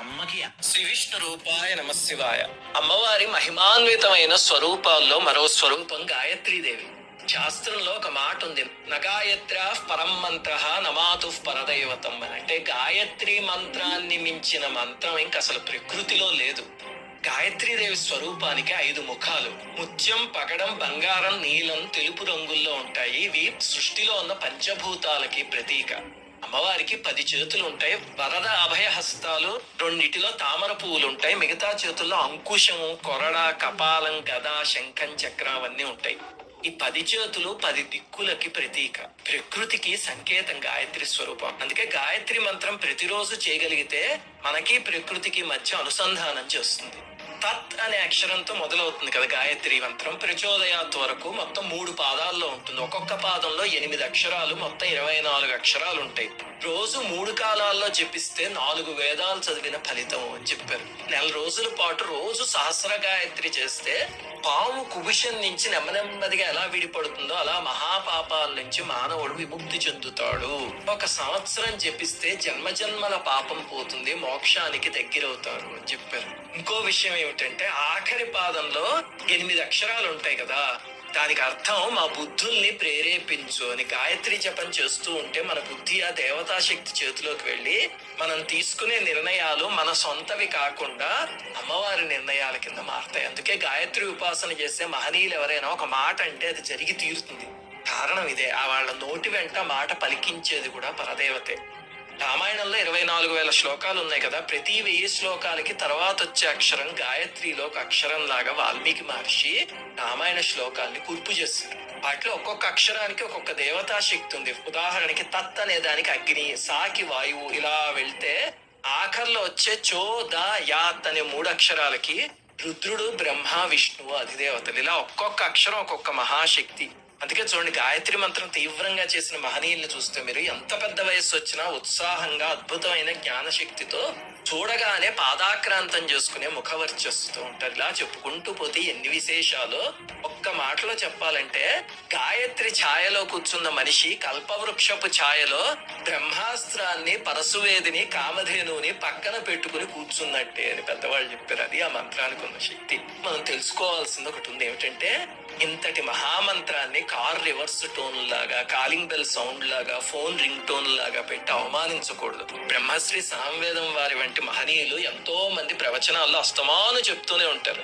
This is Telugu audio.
అమ్మకి శ్రీ విష్ణు రూపాయ నమ శివాయ. అమ్మవారి మహిమాన్వితమైన స్వరూపాల్లో మరో స్వరూపం గాయత్రీదేవి. శాస్త్రంలో ఒక మాట ఉంది, నగాయత్ర పరం మంత్ర నమాతు పరదైవతం అని. అంటే గాయత్రి మంత్రాన్ని మించిన మంత్రం ఇంక అసలు ప్రకృతిలో లేదు. గాయత్రీదేవి స్వరూపానికి 5 ముఖాలు. ముత్యం, పగడం, బంగారం, నీలం, తెలుపు రంగుల్లో ఉంటాయి. ఇవి సృష్టిలో ఉన్న పంచభూతాలకి ప్రతీక. అమ్మవారికి 10 చేతులు ఉంటాయి. వరద అభయ హస్తాలు, 2 తామర పువ్వులు ఉంటాయి. మిగతా చేతుల్లో అంకుశము, కొరడ, కపాలం, గద, శంఖం, చక్రం అవన్నీ ఉంటాయి. ఈ 10 చేతులు 10 దిక్కులకి ప్రతీక. ప్రకృతికి సంకేతం గాయత్రి స్వరూపం. అందుకే గాయత్రి మంత్రం ప్రతిరోజు చేయగలిగితే మనకి ప్రకృతికి మధ్య అనుసంధానం చేస్తుంది. తత్ అనే అక్షరంతో మొదలవుతుంది కదా గాయత్రి మంత్రం. ప్రచోదయాత్ వరకు మొత్తం 3 పాదాల్లో ఉంటుంది. ఒక్కొక్క పాదంలో 8 అక్షరాలు, మొత్తం 24 అక్షరాలు ఉంటాయి. రోజు 3 కాలాల్లో జపిస్తే 4 వేదాలు చదివిన ఫలితం అని చెప్పారు. 4 రోజుల పాటు రోజు సహస్ర గాయత్రి చేస్తే పాము కుబుషం నుంచి నెమ్మదిగా ఎలా విడిపడుతుందో అలా మహాపాపాల నుంచి మానవుడు విముక్తి చెందుతాడు. 1 సంవత్సరం జపిస్తే జన్మజన్మల పాపం పోతుంది, మోక్షానికి దగ్గరవుతారు అని చెప్పారు. ఇంకో విషయం ఏమిటంటే ఆఖరి పాదంలో 8 అక్షరాలు ఉంటాయి కదా, దానికి అర్థం మా బుద్ధుల్ని ప్రేరేపించు అని. గాయత్రి జపం చేస్తూ ఉంటే మన బుద్ధి ఆ దేవతా శక్తి చేతిలోకి వెళ్ళి మనం తీసుకునే నిర్ణయాలు మన సొంతవి కాకుండా అమ్మవారి నిర్ణయాల కింద మారుతాయి. అందుకే గాయత్రి ఉపాసన చేసే మహనీయులు ఎవరైనా ఒక మాట అంటే అది జరిగి తీరుతుంది. కారణం ఇదే, ఆ వాళ్ళ నోటి వెంట మాట పలికించేది కూడా పరదేవతే. రామాయణంలో 24,000 శ్లోకాలు ఉన్నాయి కదా, ప్రతి 1000 శ్లోకాలకి తర్వాత వచ్చే అక్షరం గాయత్రిలో ఒక అక్షరం లాగా వాల్మీకి మహర్షి రామాయణ శ్లోకాల్ని కూర్పు చేశారు. వాటిలో ఒక్కొక్క అక్షరానికి ఒక్కొక్క దేవతా శక్తి ఉంది. ఉదాహరణకి తత్ అనే దానికి అగ్ని, సాకి వాయువు, ఇలా వెళ్తే ఆఖర్లో వచ్చే చో ద యాత్ అనే 3 అక్షరాలకి రుద్రుడు, బ్రహ్మ, విష్ణువు అధిదేవతలు. ఇలా ఒక్కొక్క అక్షరం ఒక్కొక్క మహాశక్తి. అందుకే చూడండి, గాయత్రి మంత్రం తీవ్రంగా చేసిన మహనీయుల్ని చూస్తే మీరు ఎంత పెద్ద వయస్సు వచ్చినా ఉత్సాహంగా అద్భుతమైన జ్ఞానశక్తితో చూడగానే పాదాక్రాంతం చేసుకునే ముఖవర్చస్సుతో ఉంటారు. ఇలా చెప్పుకుంటూ పోతే ఎన్ని విశేషాలు. ఒక్క మాటలో చెప్పాలంటే గాయత్రి ఛాయలో కూర్చున్న మనిషి కల్పవృక్షపు ఛాయలో బ్రహ్మాస్త్రాన్ని, పరశువేదిని, కామధేనుని పక్కన పెట్టుకుని కూర్చున్నట్టే అని పెద్దవాళ్ళు చెప్పారు. అది ఆ మంత్రానికి ఉన్న శక్తి. మనం తెలుసుకోవాల్సింది ఒకటి ఉంది, ఏమిటంటే ఇంతటి మహామంత్రాన్ని కార్ రివర్స్ టోన్ లాగా, కాలింగ్ బెల్ సౌండ్ లాగా, ఫోన్ రింగ్ టోన్ లాగా పెట్టి అవమానించకూడదు. బ్రహ్మశ్రీ సామవేదం వారి వంటి మహనీయులు ఎంతో మంది ప్రవచనాల్లో అస్తమాను చెప్తూనే ఉంటారు.